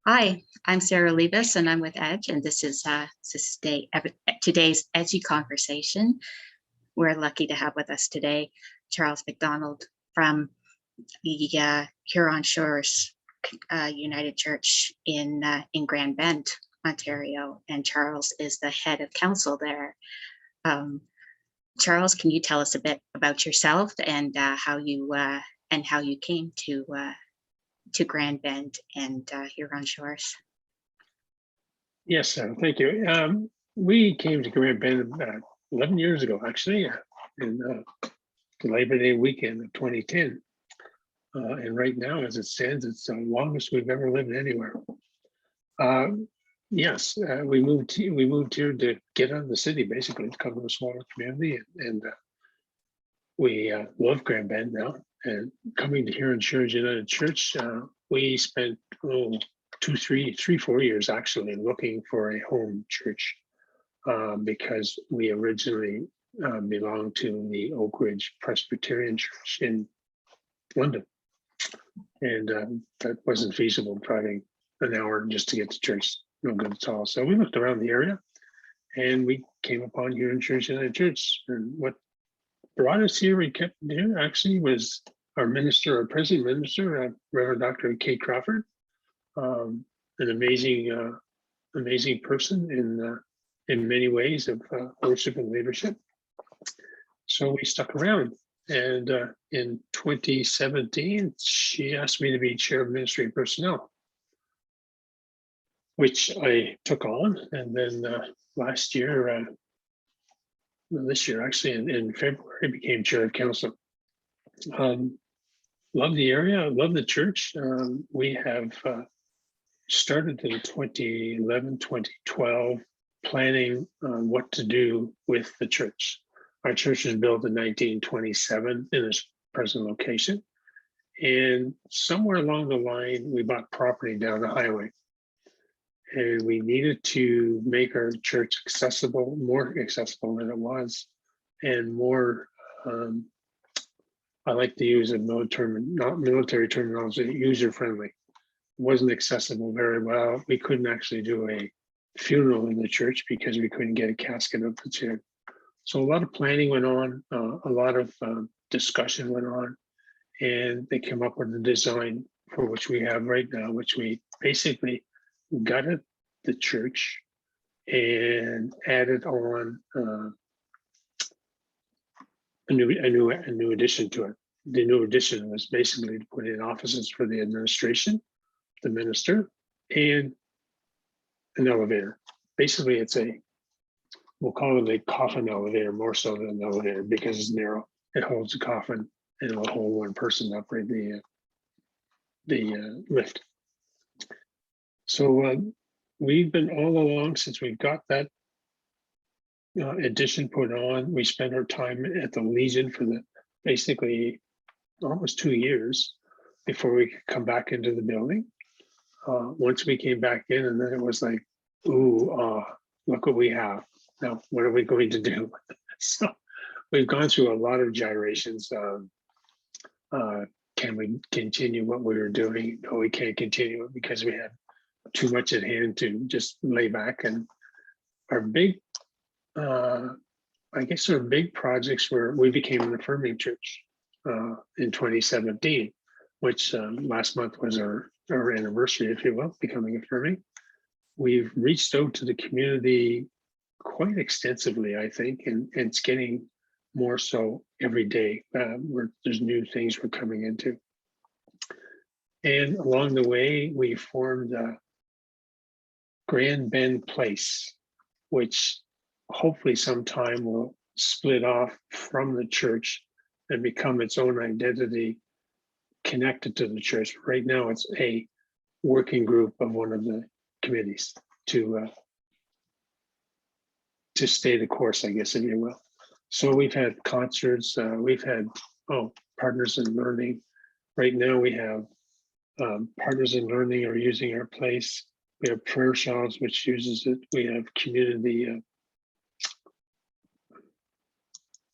Hi, I'm Sarah Levis, and I'm with EDGEy, and today's EDGEy conversation. We're lucky to have with us today Charles MacDonald from the Huron Shores United Church in Grand Bend, Ontario, and Charles is the head of council there. Charles, can you tell us a bit about yourself and how you came to Grand Bend and Huron Shores? Yes, thank you. We came to Grand Bend 11 years ago, actually, in Labor Day weekend of 2010. And right now, as it stands, it's the longest we've ever lived anywhere. Yes, we moved here to get out of the city, basically, to come to a smaller community, and we love Grand Bend now. And coming to Huron Shores United Church, we spent 4 years actually looking for a home church because we originally belonged to the Oak Ridge Presbyterian Church in London, and that wasn't feasible, driving an hour just to get to church. No good at all. So we looked around the area, and we came upon Huron Shores United Church. And what brought us here, we kept here actually, was our minister, our present minister, Reverend Dr. Kate Crawford. An amazing person in many ways of worship and leadership. So we stuck around, and in 2017, she asked me to be chair of ministry and personnel, which I took on, and then this year actually in February, became chair of council. Love the area, love the church. We have started in 2011, 2012, planning on what to do with the church. Our church was built in 1927 in its present location. And somewhere along the line, we bought property down the highway. And we needed to make our church accessible, more accessible than it was, and more, I like to use a not military terminology, user-friendly. Wasn't accessible very well. We couldn't actually do a funeral in the church because we couldn't get a casket up the chair. So a lot of planning went on, a lot of discussion went on, and they came up with a design for which we have right now, which we basically gutted the church and added on a new addition to it. The new addition was basically to put in offices for the administration, the minister, and an elevator. Basically, we'll call it a coffin elevator more so than an elevator because it's narrow. It holds a coffin and it'll hold one person up right the lift. So we've been all along since we got that addition put on. We spent our time at the Legion for basically almost 2 years before we could come back into the building. Once we came back in, and then it was like, ooh, look what we have. Now, what are we going to do? So we've gone through a lot of gyrations. Can we continue what we were doing? No, we can't continue it because we had too much at hand to just lay back. And our big, our big projects were, we became an affirming church in 2017, which last month was our anniversary, if you will, becoming affirming. We've reached out to the community quite extensively, I think, and it's getting more so every day. There's new things we're coming into. And along the way, we formed Grand Bend Place, which hopefully sometime will split off from the church and become its own identity connected to the church. Right now, it's a working group of one of the committees to stay the course, I guess, if you will. So we've had concerts, we've had Partners in Learning. Right now we have Partners in Learning are using our place. We have Prayer Shawls, which uses it. We have community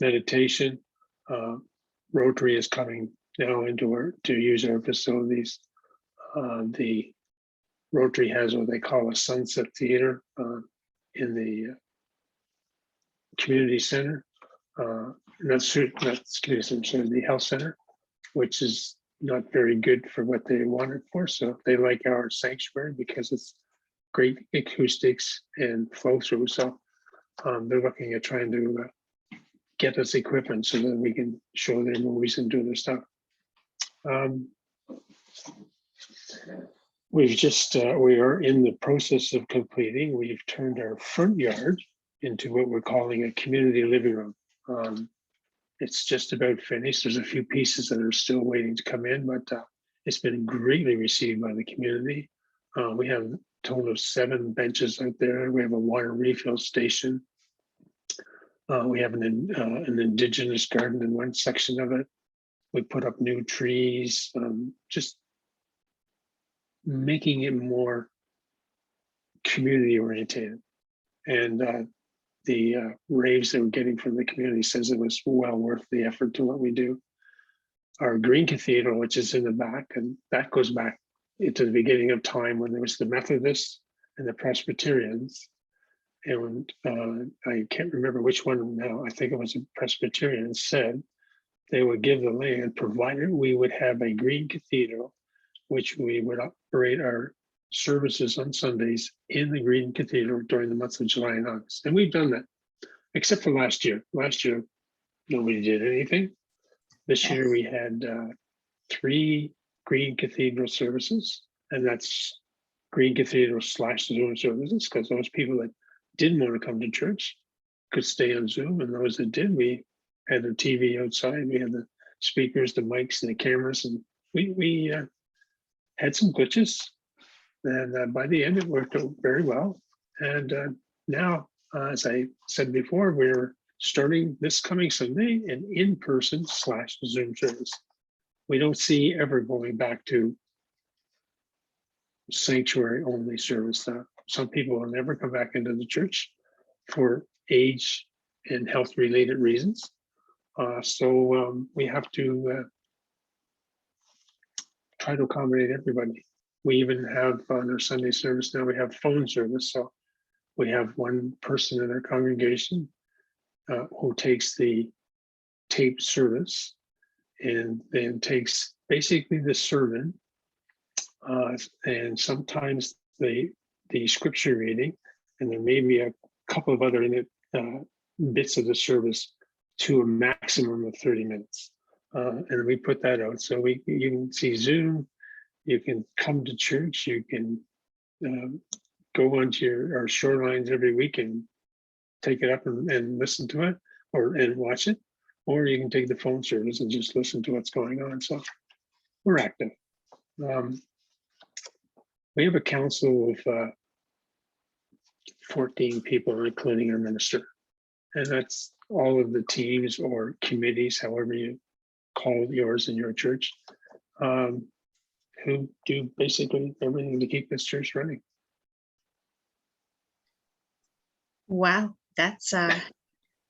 meditation. Rotary is coming now to use our facilities. The Rotary has what they call a sunset theater in the community center. Not community center, the health center, which is not very good for what they want it for. So they like our sanctuary because it's great acoustics and flow through. So they're looking at trying to get us equipment so that we can show their movies and do their stuff. We've just, we are in the process of completing. We've turned our front yard into what we're calling a community living room. It's just about finished. There's a few pieces that are still waiting to come in, but it's been greatly received by the community. We have a total of 7 benches out there. We have a water refill station. We have an indigenous garden in one section of it. We put up new trees, just making it more community oriented. And the raves that we're getting from the community says it was well worth the effort to what we do. Our Green Cathedral, which is in the back, and that goes back into the beginning of time when there was the Methodists and the Presbyterians. And I can't remember which one now. I think it was a Presbyterian said they would give the land provided we would have a Green Cathedral, which we would operate our services on Sundays in the Green Cathedral during the months of July and August. And we've done that, except for last year. Last year, nobody did anything. This year we had 3 Green Cathedral services, and that's Green Cathedral / Zoom services, because those people that didn't want to come to church could stay on Zoom, and those that did, we had the TV outside, we had the speakers, the mics, and the cameras, and we had some glitches. And by the end, it worked out very well. And now, as I said before, we're starting this coming Sunday an in-person / Zoom service. We don't see ever going back to sanctuary only service. Some people will never come back into the church for age and health related reasons. So we have to try to accommodate everybody. We even have on our Sunday service now, we have phone service. So we have one person in our congregation who takes the taped service and then takes basically the sermon and sometimes the scripture reading, and there may be a couple of other bits of the service to a maximum of 30 minutes. And we put that out. So you can see Zoom, you can come to church, you can go onto our shorelines every week and take it up and listen to it and watch it, or you can take the phone service and just listen to what's going on. So we're active. We have a council of 14 people, including our minister. And that's all of the teams or committees, however you call yours in your church, who do basically everything to keep this church running. Wow, that's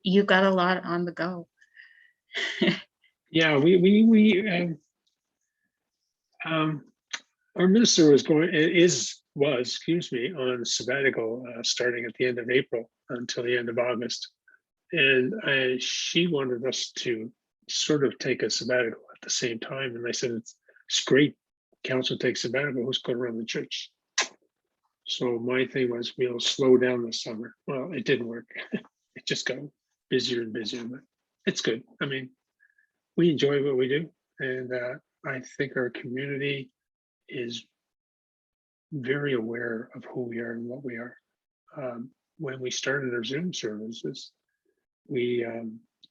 you got a lot on the go. Yeah, our minister was on sabbatical starting at the end of April until the end of August. And she wanted us to sort of take a sabbatical at the same time. And I said, it's great, council takes sabbatical, who's going to run the church? So my thing was, we'll slow down this summer. Well, it didn't work. It just got busier and busier, but it's good. I mean, we enjoy what we do. And I think our community is very aware of who we are and what we are. When we started our Zoom services, we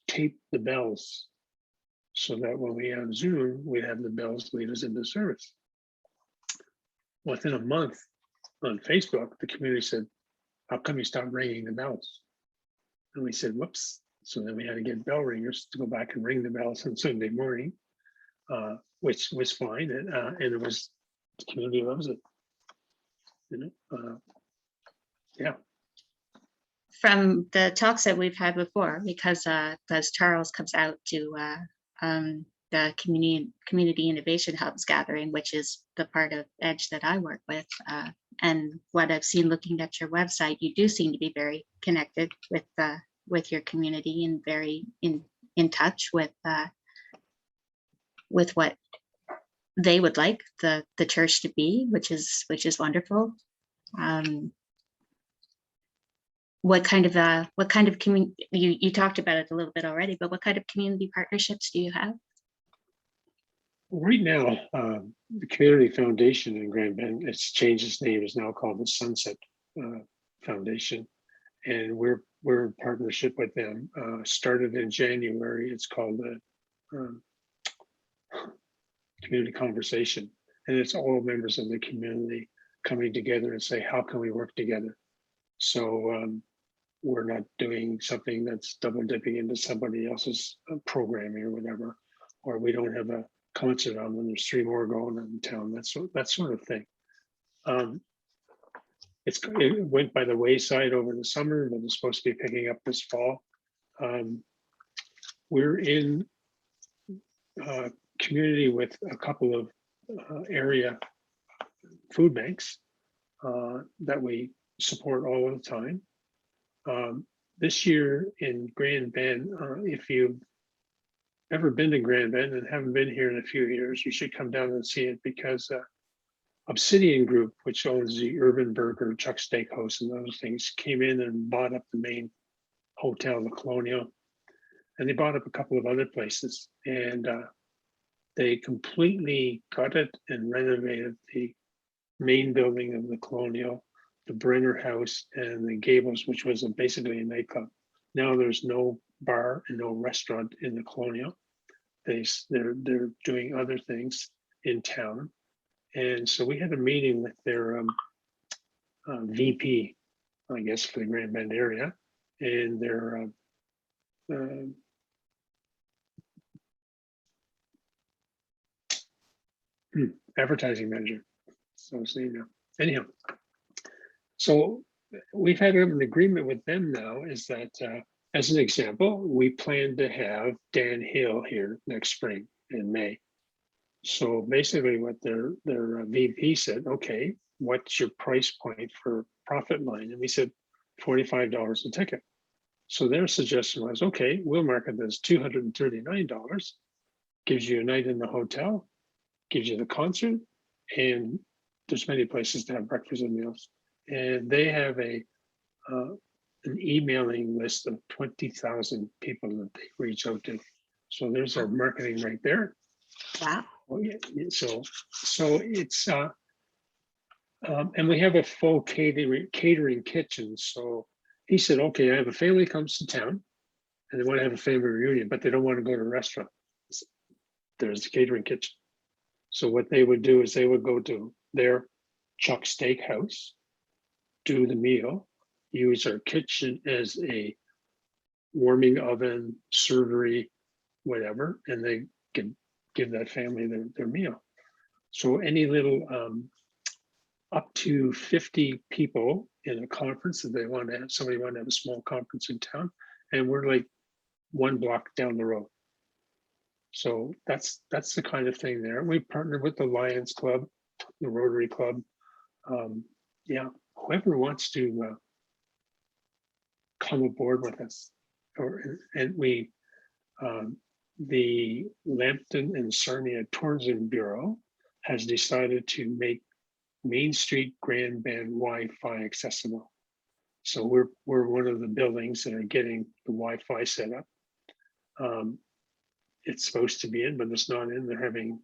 taped the bells so that when we have Zoom, we have the bells lead us into service. Within a month on Facebook, the community said, how come you stopped ringing the bells? And we said, whoops. So then we had to get bell ringers to go back and ring the bells on Sunday morning, which was fine. And it was, the community loves it. Yeah. From the talks that we've had before, because Charles comes out to the community innovation hubs gathering, which is the part of EDGE that I work with and what I've seen looking at your website, you do seem to be very connected with your community and very in touch with what they would like the church to be, which is wonderful. What kind of community, you talked about it a little bit already, but what kind of community partnerships do you have? Right now, the Community Foundation in Grand Bend, it's changed its name, is now called the Sunset Foundation, and we're in partnership with them. Started in January. It's called the Community Conversation, and it's all members of the community coming together and say, how can we work together? So we're not doing something that's double dipping into somebody else's programming or whatever, or we don't have a concert on when there's 3 more going on in town, that sort of thing. It went by the wayside over the summer, but it's supposed to be picking up this fall. We're in community with a couple of area food banks that we support all the time. This year in Grand Bend, if you've ever been to Grand Bend and haven't been here in a few years, you should come down and see it, because Obsidian Group, which owns the Urban Burger, Chuck Steakhouse, and those things, came in and bought up the main hotel, the Colonial, and they bought up a couple of other places, and they completely gutted and renovated the main building of the Colonial, the Brenner House, and the Gables, which was basically a nightclub. Now there's no bar and no restaurant in the Colonial. They're doing other things in town, and so we had a meeting with their VP, I guess, for the Grand Bend area, and their advertising manager. So you know, anyhow, so we've had an agreement with them now, is that as an example, we plan to have Dan Hill here next spring in May. So basically what their VP said, okay, what's your price point for profit line? And we said $45 a ticket. So their suggestion was, okay, we'll market this $239, gives you a night in the hotel, gives you the concert, and there's many places to have breakfast and meals. And they have an emailing list of 20,000 people that they reach out to. So there's our marketing right there. Wow. Oh, yeah. So it's and we have a full catering kitchen. So he said, okay, I have a family comes to town and they want to have a family reunion, but they don't want to go to a restaurant. There's the catering kitchen. So what they would do is they would go to their Chuck Steakhouse, do the meal, use our kitchen as a warming oven, servery, whatever, and they can give that family their meal. So any little up to 50 people in a conference that they want to have, somebody want to have a small conference in town, and we're like 1 block down the road. So that's the kind of thing there. We partnered with the Lions Club, the Rotary Club. Yeah, whoever wants to come aboard with us, and we the Lambton and Sarnia Tourism Bureau has decided to make Main Street Grand Bend Wi-Fi accessible. So we're one of the buildings that are getting the Wi-Fi set up. It's supposed to be in, but it's not in. They're having,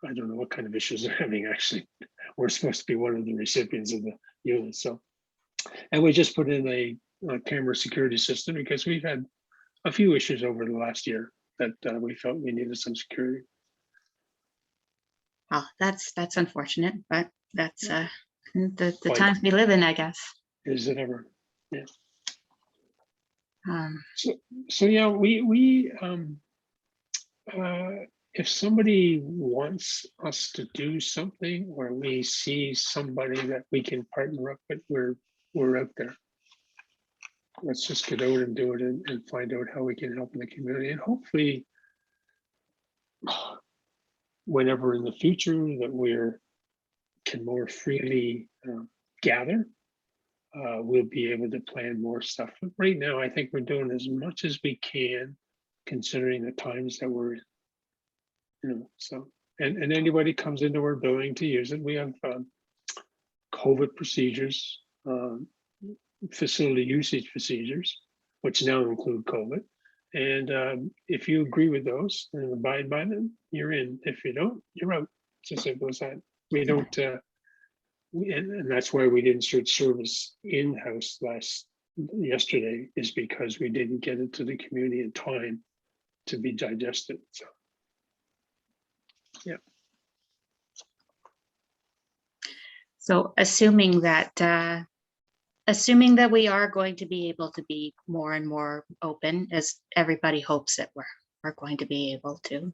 I don't know what kind of issues they're having actually. We're supposed to be one of the recipients of the unit. So, and we just put in a camera security system because we've had a few issues over the last year that we felt we needed some security. Oh, that's unfortunate, but that's the times we live in, I guess. Is it ever? Yeah. Um, So yeah, we if somebody wants us to do something, or we see somebody that we can partner up with, we're out there. Let's just get out and do it and find out how we can help in the community, and hopefully whenever in the future that we can more freely gather, we'll be able to plan more stuff. But right now, I think we're doing as much as we can, considering the times that we're in. So, and anybody comes into our building to use it. We have COVID procedures, facility usage procedures, which now include COVID. And if you agree with those and abide by them, you're in. If you don't, you're out. It's as simple as that. We don't, and that's why we didn't start service in-house yesterday, is because we didn't get it to the community in time to be digested. So, yeah. So assuming that we are going to be able to be more and more open, as everybody hopes that we're going to be able to,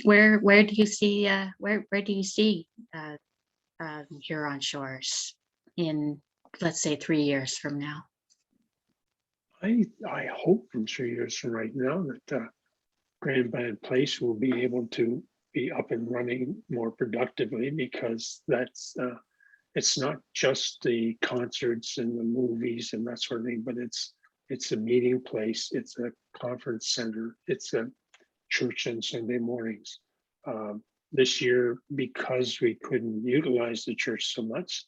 where do you see Huron Shores in, let's say, 3 years from now? I hope in 3 years from right now that Grand Band Place will be able to be up and running more productively, because that's it's not just the concerts and the movies and that sort of thing, but it's a meeting place, it's a conference center, it's a church on Sunday mornings. This year, because we couldn't utilize the church so much,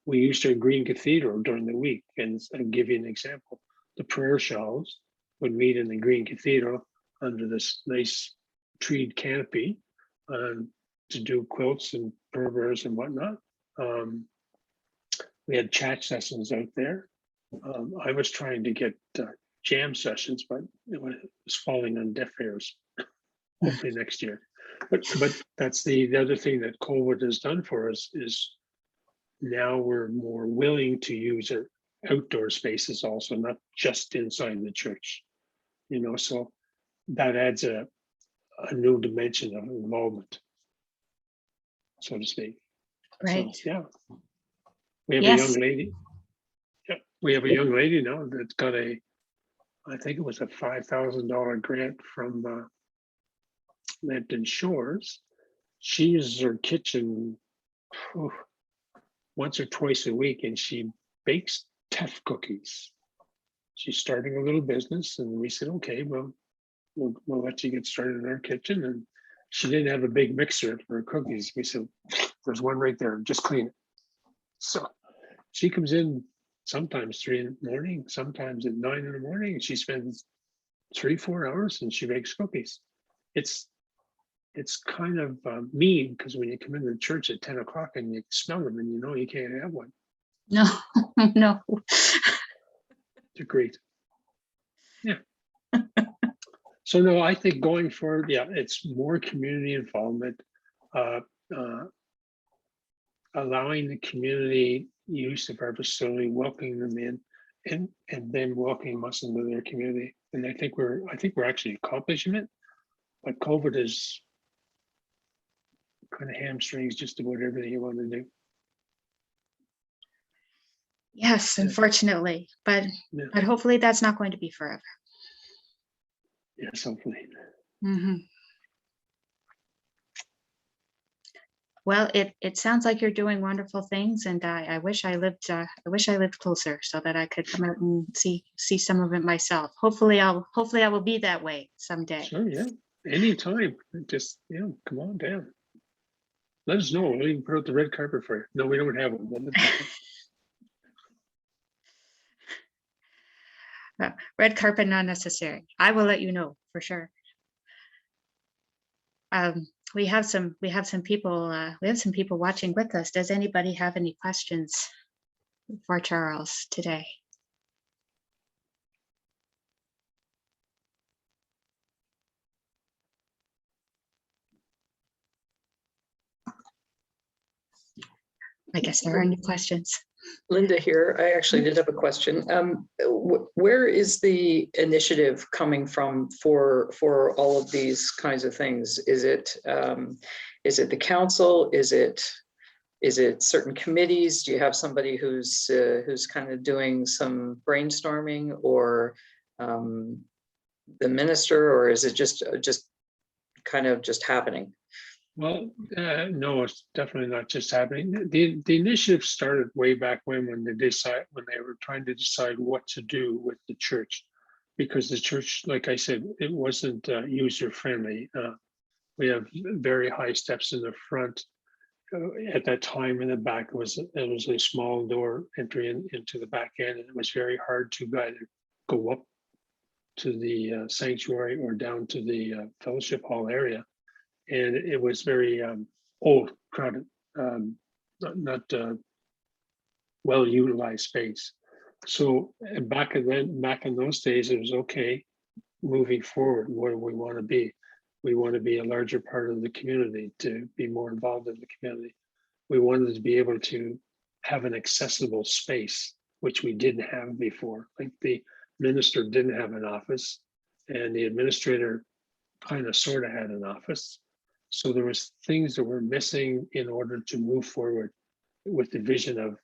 we used our Green Cathedral during the week. And I'll give you an example. The prayer shawls would meet in the Green Cathedral under this nice treed canopy to do quilts and purveyors and whatnot. We had chat sessions out there. I was trying to get jam sessions, but it was falling on deaf ears. Hopefully next year. But that's the other thing that COVID has done for us, is now we're more willing to use our outdoor spaces also, not just inside the church. So that adds a new dimension of involvement, so to speak. Right. So, yeah. We have Yes. a young lady. Yeah, we have a young lady now that's got I think it was a $5,000 grant from Lambton Shores. She uses her kitchen once or twice a week, and she bakes Teff cookies. She's starting a little business, and we said, okay, well, we'll let you get started in our kitchen. And she didn't have a big mixer for her cookies. We said, there's one right there, just clean it. So she comes in sometimes 3 in the morning, sometimes at 9 in the morning, and she spends 3-4 hours and she bakes cookies. It's kind of mean, because when you come into the church at 10 o'clock and you smell them and you can't have one. No, no. They're great. Yeah. So no, I think going forward, yeah, it's more community involvement, allowing the community use of our facility, welcoming them in, and then welcoming us into their community. And I think we're actually accomplishing it, but COVID is kind of hamstrings just about everything you want to do. Yes, unfortunately, but hopefully that's not going to be forever. Yes, hopefully. Mm-hmm. Well, it sounds like you're doing wonderful things, and I wish I lived closer so that I could come out and see some of it myself. Hopefully I will be that way someday. Sure, yeah. Anytime. Just come on down. Let us know. We'll even put out the red carpet for you. No, we don't have one. Red carpet not necessary. I will let you know for sure. We have some people watching with us. Does anybody have any questions for Charles today? I guess there are any questions. Linda here. I actually did have a question. Where is the initiative coming from for all of these kinds of things? Is it the council? Is it certain committees? Do you have somebody who's kind of doing some brainstorming, or the minister, or is it just kind of happening? Well, no, it's definitely not just happening. The initiative started way back when they were trying to decide what to do with the church, because the church, like I said, it wasn't user friendly. We have very high steps in the front. At that time, in the back it was a small door entry into the back end, and it was very hard to either go up to the sanctuary or down to the fellowship hall area, and it was very old, crowded, not well utilized space. So back in those days, it was okay. Moving forward, where do we want to be? We want to be a larger part of the community, to be more involved in the community. We wanted to be able to have an accessible space, which we didn't have before. Like the minister didn't have an office, and the administrator kind of sort of had an office. So there was things that were missing in order to move forward with the vision of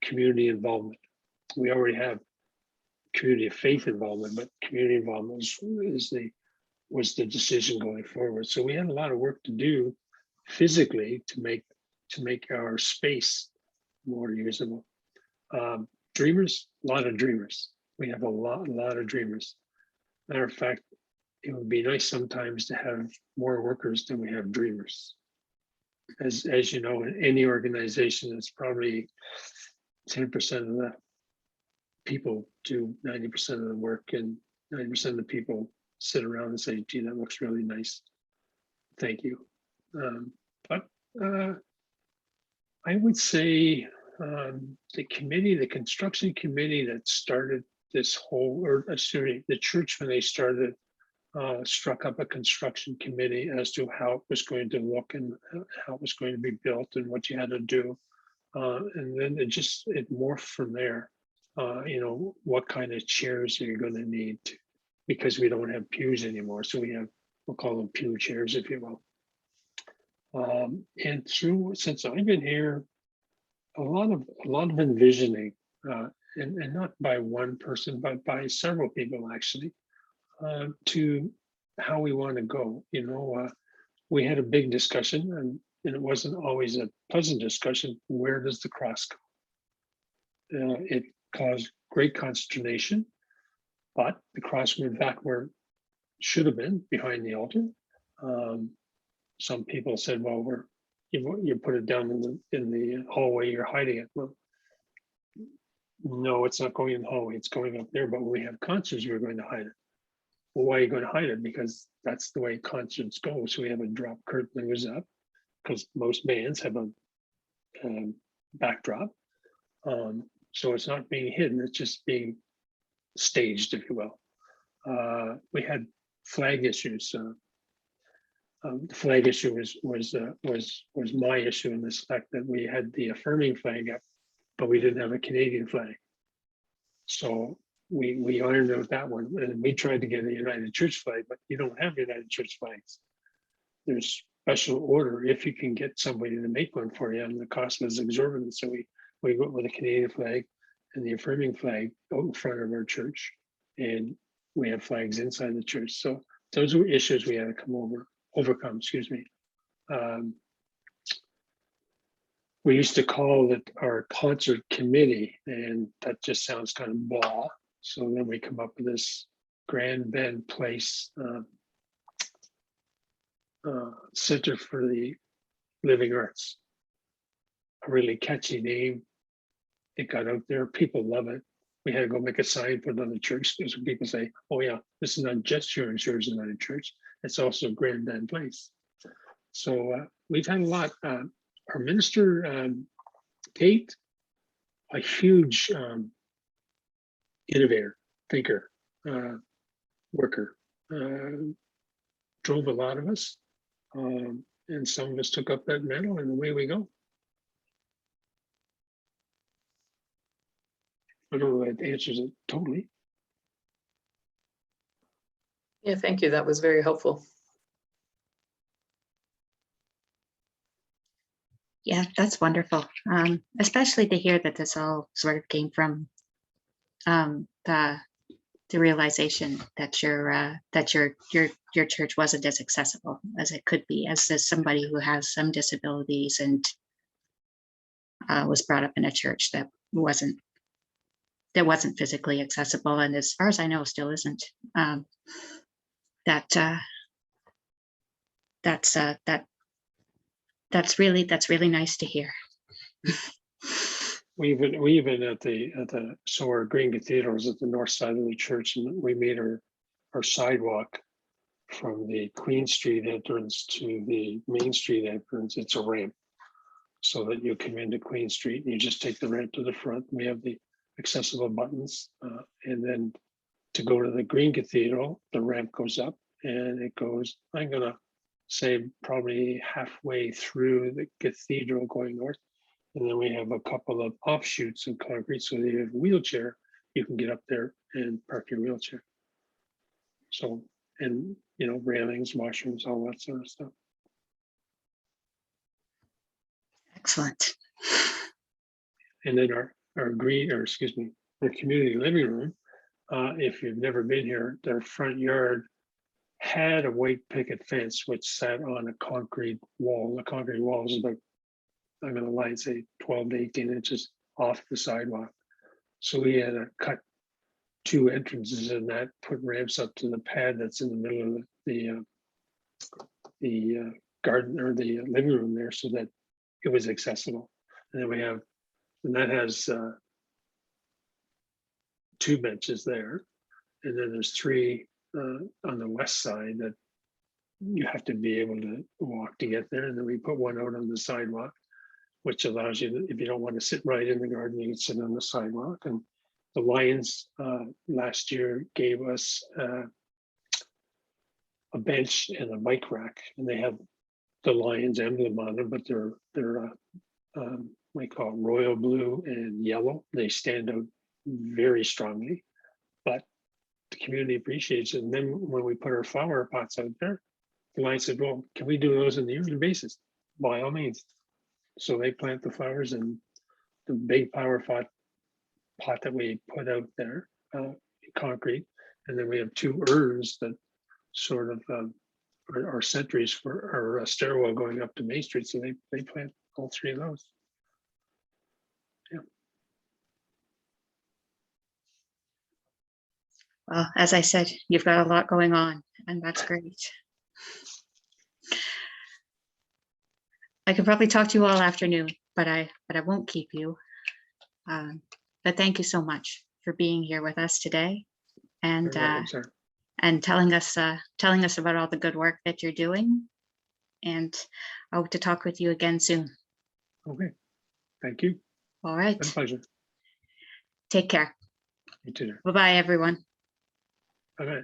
community involvement. We already have community of faith involvement, but community involvement was the decision going forward. So we had a lot of work to do physically to make our space more usable. Dreamers, a lot of dreamers. We have a lot of dreamers. Matter of fact, it would be nice sometimes to have more workers than we have dreamers. As you know, in any organization, it's probably 10% of the people do 90% of the work, and 90% of the people sit around and say, gee, that looks really nice. Thank you. But I would say the construction committee that started this whole, or sorry, the church when they started, struck up a construction committee as to how it was going to look and how it was going to be built and what you had to do. And then it morphed from there. What kind of chairs are you going to need because we don't have pews anymore. So we'll call them pew chairs, if you will. And since I've been here, a lot of envisioning, and not by one person, but by several people actually, to how we want to go. We had a big discussion, and it wasn't always a pleasant discussion. Where does the cross go? It caused great consternation, but the cross went back where it should have been, behind the altar. Some people said, well, you put it down in the hallway, you're hiding it. Well, no, it's not going in the hallway, it's going up there, but when we have concerts, we're going to hide it. Well, why are you going to hide it? Because that's the way concerts go. So we have a drop curtain that goes up, because most bands have a backdrop. So it's not being hidden, it's just being staged, if you will. We had flag issues. The flag issue was my issue, in this fact that we had the affirming flag up, but we didn't have a Canadian flag. So we ironed out that one, and we tried to get a United Church flag, but you don't have United Church flags. There's special order if you can get somebody to make one for you, and the cost was exorbitant. So we went with a Canadian flag and the affirming flag out in front of our church, and we have flags inside the church. So those were issues we had to overcome. Excuse me. We used to call it our concert committee, and that just sounds kind of blah. So then we come up with this Grand Bend Place Center for the Living Arts. A really catchy name. It got out there. People love it. We had to go make a sign, put it on the church. So people say, oh yeah, this is not just your Insurance United Church. It's also Grand Bend Place. So we've had a lot. Our minister, Kate, a huge innovator, thinker, worker, drove a lot of us. And some of us took up that mantle, and away we go. I don't know if that answers it totally. Yeah, thank you. That was very helpful. Yeah, that's wonderful. Especially to hear that this all sort of came from the the realization that your church wasn't as accessible as it could be, as somebody who has some disabilities and was brought up in a church that wasn't physically accessible, and as far as I know, still isn't. That's really nice to hear. We even at the so our Green Cathedral is at the north side of the church, and we made our sidewalk from the Queen Street entrance to the Main Street entrance. It's a ramp, so that you come into Queen Street and you just take the ramp to the front. We have the accessible buttons, and then to go to the Green Cathedral, the ramp goes up and it goes, I'm gonna say probably halfway through the cathedral going north. And then we have a couple of offshoots in concrete, so that if you have a wheelchair, you can get up there and park your wheelchair. So, and you know, railings, washrooms, all that sort of stuff. Excellent. And then our community living room, if you've never been here, their front yard had a white picket fence which sat on a concrete wall. The concrete wall is about, I'm gonna lie and say 12 to 18 inches off the sidewalk. So we had to cut 2 entrances in that, put ramps up to the pad that's in the middle of the garden or the living room there, so that it was accessible. And then we have, and that has 2 benches there, and then there's 3 on the west side that you have to be able to walk to get there. And then we put 1 out on the sidewalk, which allows you, if you don't want to sit right in the garden, you can sit on the sidewalk. And the Lions last year gave us a bench and a bike rack, and they have the Lions emblem on them, but they're we call it royal blue and yellow. They stand out very strongly, but the community appreciates it. And then when we put our flower pots out there, the Lions said, well, can we do those on a yearly basis? By all means. So they plant the flowers in the big flower pot that we put out there, concrete. And then we have 2 urns that sort of are sentries for our stairwell going up to Main Street. So they plant all 3 of those. Yeah. Well, as I said, you've got a lot going on, and that's great. I could probably talk to you all afternoon, but I won't keep you. But thank you so much for being here with us today, and telling us about all the good work that you're doing. And I hope to talk with you again soon. Okay, thank you. All right. My pleasure. Take care. You too. Bye-bye, everyone. Bye-bye.